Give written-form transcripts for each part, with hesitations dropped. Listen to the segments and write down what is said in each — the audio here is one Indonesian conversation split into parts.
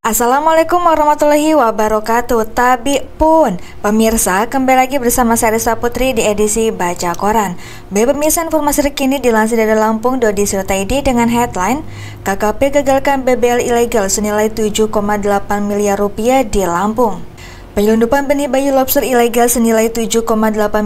Assalamualaikum warahmatullahi wabarakatuh. Tabi pun pemirsa, kembali lagi bersama saya Risa Putri di edisi Baca Koran. Baik pemirsa, informasi terkini dilansir dari Lampung.co.id dengan headline KKP gagalkan BBL ilegal senilai 7,8 miliar rupiah di Lampung. Penyelundupan benih bayi lobster ilegal senilai 7,8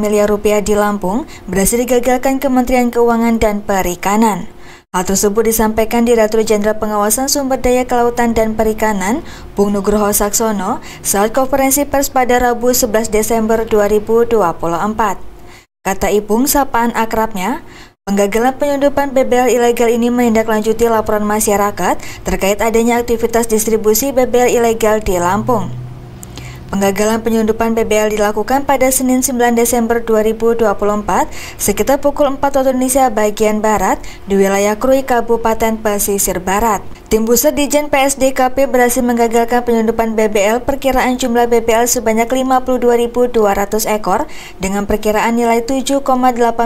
miliar rupiah di Lampung berhasil digagalkan Kementerian Keuangan dan Perikanan. Hal tersebut disampaikan Direktur Jenderal Pengawasan Sumber Daya Kelautan dan Perikanan, Bung Nugroho Saksono, saat konferensi pers pada Rabu 11 Desember 2024. Kata Ipung, sapaan akrabnya, penggagalan penyelundupan BBL ilegal ini menindaklanjuti laporan masyarakat terkait adanya aktivitas distribusi BBL ilegal di Lampung. Penggagalan penyelundupan BBL dilakukan pada Senin 9 Desember 2024 sekitar pukul 4 waktu Indonesia bagian Barat di wilayah Krui, Kabupaten Pesisir Barat. Tim Buser Dijen PSDKP berhasil menggagalkan penyelundupan BBL perkiraan jumlah BBL sebanyak 52.200 ekor dengan perkiraan nilai 7,8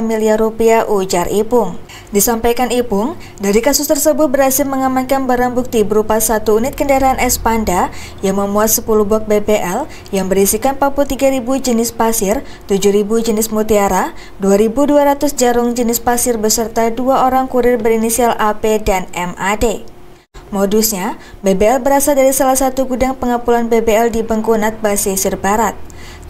miliar rupiah, ujar Ipung. Disampaikan Ipung, dari kasus tersebut berhasil mengamankan barang bukti berupa 1 unit kendaraan Espanda yang memuat 10 box BBL yang berisikan 43.000 jenis pasir, 7.000 jenis mutiara, 2.200 jarum jenis pasir beserta 2 orang kurir berinisial AP dan MAD. Modusnya, BBL berasal dari salah satu gudang pengepulauan BBL di Bengkunat, Pesisir Barat.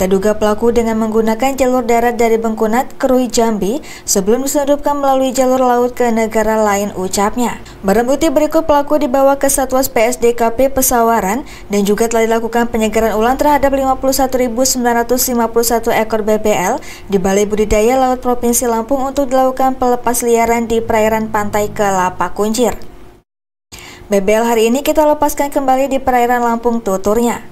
Terduga pelaku dengan menggunakan jalur darat dari Bengkunat, Krui, Jambi sebelum diselundupkan melalui jalur laut ke negara lain, ucapnya. Barang bukti berikut pelaku dibawa ke Satwas PSDKP Pesawaran dan juga telah dilakukan penyegaran ulang terhadap 51.951 ekor BBL di Balai Budidaya Laut Provinsi Lampung untuk dilakukan pelepas liaran di perairan pantai Kelapa Kuncir. BBL hari ini kita lepaskan kembali di perairan Lampung, tuturnya.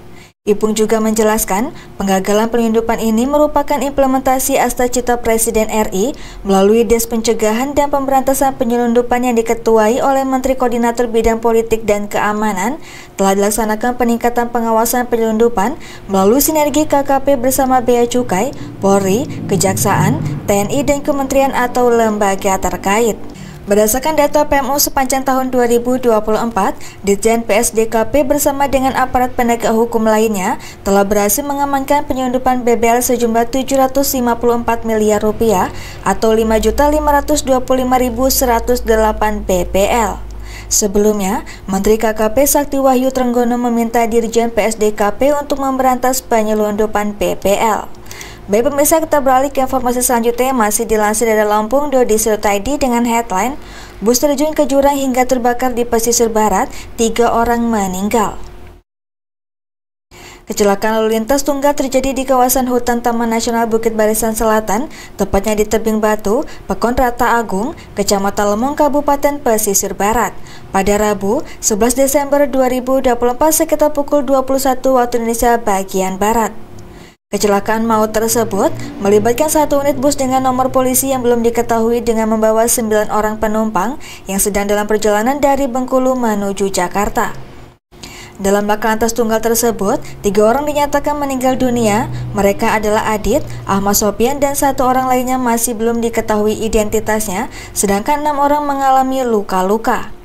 Ipung juga menjelaskan, penggagalan penyelundupan ini merupakan implementasi Asta Cita Presiden RI melalui Des Pencegahan dan Pemberantasan Penyelundupan yang diketuai oleh Menteri Koordinator Bidang Politik dan Keamanan, telah dilaksanakan peningkatan pengawasan penyelundupan melalui sinergi KKP bersama Bea Cukai, Polri, Kejaksaan, TNI, dan Kementerian atau lembaga terkait. Berdasarkan data PMU sepanjang tahun 2024, Ditjen PSDKP bersama dengan aparat penegak hukum lainnya telah berhasil mengamankan penyelundupan BBL sejumlah 754 miliar rupiah atau 5.525.108 BBL. Sebelumnya, Menteri KKP Sakti Wahyu Trenggono meminta Dirjen PSDKP untuk memberantas penyelundupan BBL. Baik pemirsa, kita beralih ke informasi selanjutnya yang masih dilansir dari Lampung.co.id dengan headline bus terjun ke jurang hingga terbakar di Pesisir Barat, 3 orang meninggal. Kecelakaan lalu lintas tunggal terjadi di kawasan hutan Taman Nasional Bukit Barisan Selatan, tepatnya di Tebing Batu, Pekon Rata Agung, Kecamatan Lemong, Kabupaten Pesisir Barat. Pada Rabu, 11 Desember 2024 sekitar pukul 21 waktu Indonesia bagian Barat. Kecelakaan maut tersebut melibatkan 1 unit bus dengan nomor polisi yang belum diketahui dengan membawa 9 orang penumpang yang sedang dalam perjalanan dari Bengkulu menuju Jakarta. Dalam laka lantas tunggal tersebut, 3 orang dinyatakan meninggal dunia. Mereka adalah Adit, Ahmad Sopian, dan 1 orang lainnya masih belum diketahui identitasnya, sedangkan 6 orang mengalami luka-luka.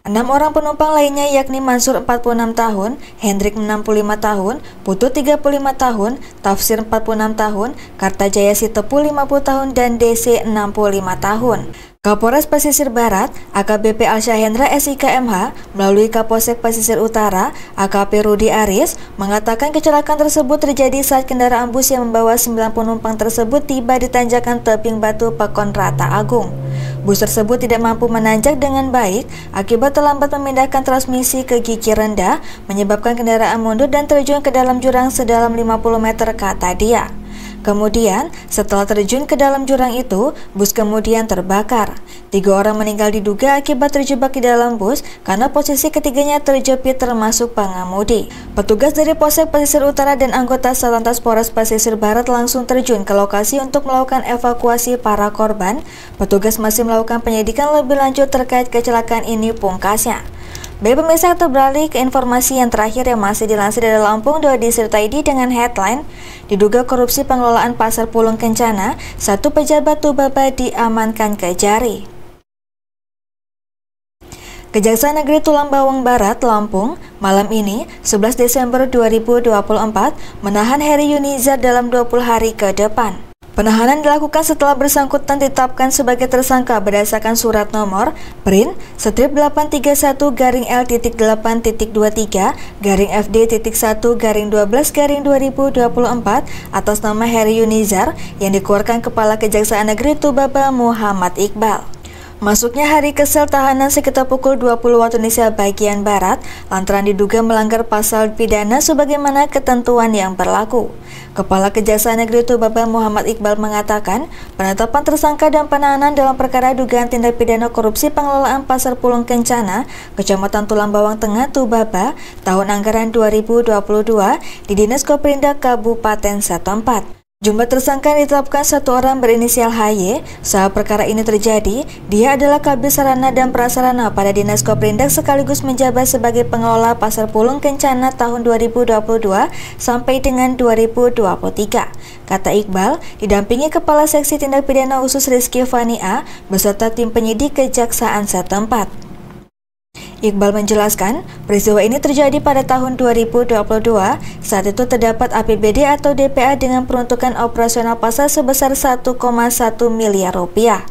6 orang penumpang lainnya yakni Mansur 46 tahun, Hendrik 65 tahun, Putu 35 tahun, Tafsir 46 tahun, Kartajaya Sitepu 50 tahun, dan DC 65 tahun. Kapolres Pesisir Barat, AKBP Alsyahendra SIKMH, melalui Kapolsek Pesisir Utara, AKP Rudi Aris, mengatakan kecelakaan tersebut terjadi saat kendaraan bus yang membawa 9 penumpang tersebut tiba di tanjakan Tebing Batu, Pekon Rata Agung. Bus tersebut tidak mampu menanjak dengan baik akibat terlambat memindahkan transmisi ke gigi rendah, menyebabkan kendaraan mundur dan terjun ke dalam jurang sedalam 50 meter, kata dia. Kemudian, setelah terjun ke dalam jurang itu, bus kemudian terbakar. 3 orang meninggal diduga akibat terjebak di dalam bus karena posisi ketiganya terjepit termasuk pengemudi. Petugas dari Polsek Pesisir Utara dan anggota Satlantas Polres Pesisir Barat langsung terjun ke lokasi untuk melakukan evakuasi para korban. Petugas masih melakukan penyidikan lebih lanjut terkait kecelakaan ini, pungkasnya. Baik pemirsa, kita beralih ke informasi yang terakhir yang masih dilansir dari Lampung.co.id dengan headline diduga korupsi pengelolaan Pasar Pulung Kencana, 1 pejabat Tubaba diamankan Kejari. Kejaksaan Negeri Tulang Bawang Barat, Lampung, malam ini, 11 Desember 2024, menahan Heri Yunizar dalam 20 hari ke depan. Penahanan dilakukan setelah bersangkutan ditetapkan sebagai tersangka berdasarkan surat nomor PRIN strip 831-LT-8.23-FD.1-12-2024 atas nama Heri Yunizar yang dikeluarkan Kepala Kejaksaan Negeri Tubaba Muhammad Iqbal. Masuknya hari ke sel tahanan sekitar pukul 20 waktu Indonesia bagian Barat lantaran diduga melanggar pasal pidana sebagaimana ketentuan yang berlaku. Kepala Kejaksaan Negeri Tubaba Muhammad Iqbal mengatakan penetapan tersangka dan penahanan dalam perkara dugaan tindak pidana korupsi pengelolaan Pasar Pulung Kencana, Kecamatan Tulang Bawang Tengah, Tubaba, tahun anggaran 2022 di Dinas Koprindak Kabupaten setempat. Jumlah tersangka yang ditetapkan satu orang berinisial HY. Saat perkara ini terjadi, dia adalah Kabid Sarana dan Prasarana pada Dinas Koprindak sekaligus menjabat sebagai pengelola Pasar Pulung Kencana tahun 2022 sampai dengan 2023. Kata Iqbal, didampingi Kepala Seksi Tindak Pidana Khusus Rizky Fania beserta tim penyidik kejaksaan setempat. Iqbal menjelaskan, peristiwa ini terjadi pada tahun 2022, saat itu terdapat APBD atau DPA dengan peruntukan operasional pasar sebesar 1,1 miliar rupiah.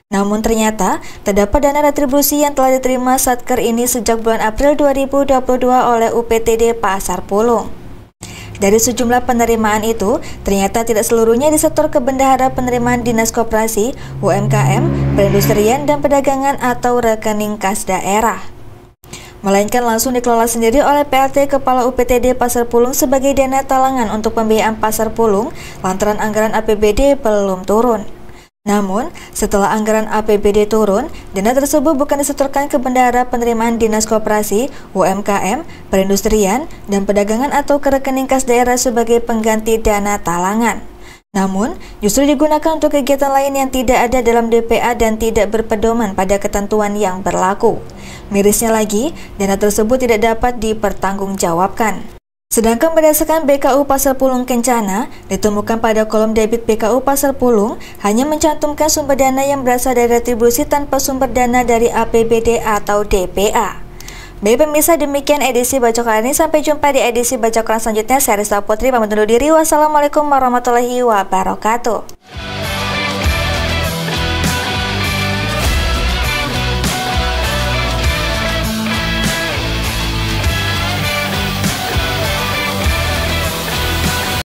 Namun ternyata, terdapat dana retribusi yang telah diterima Satker ini sejak bulan April 2022 oleh UPTD Pasar Pulung. Dari sejumlah penerimaan itu, ternyata tidak seluruhnya di sektor kebendahara penerimaan Dinas Koperasi, UMKM, Perindustrian dan Perdagangan atau rekening kas daerah, melainkan langsung dikelola sendiri oleh PLT Kepala UPTD Pasar Pulung sebagai dana talangan untuk pembiayaan Pasar Pulung lantaran anggaran APBD belum turun. Namun, setelah anggaran APBD turun, dana tersebut bukan disetorkan ke bendahara penerimaan Dinas Koperasi, UMKM, Perindustrian, dan Perdagangan atau ke rekening kas daerah sebagai pengganti dana talangan. Namun, justru digunakan untuk kegiatan lain yang tidak ada dalam DPA dan tidak berpedoman pada ketentuan yang berlaku. Mirisnya lagi, dana tersebut tidak dapat dipertanggungjawabkan. Sedangkan berdasarkan BKU Pasar Pulung Kencana, ditemukan pada kolom debit BKU Pasar Pulung hanya mencantumkan sumber dana yang berasal dari retribusi tanpa sumber dana dari APBD atau DPA. Baik pemirsa, demikian edisi Bacokan ini. Sampai jumpa di edisi Bacokan selanjutnya. Saya Rista Putri pamit undur diri. Wassalamualaikum warahmatullahi wabarakatuh.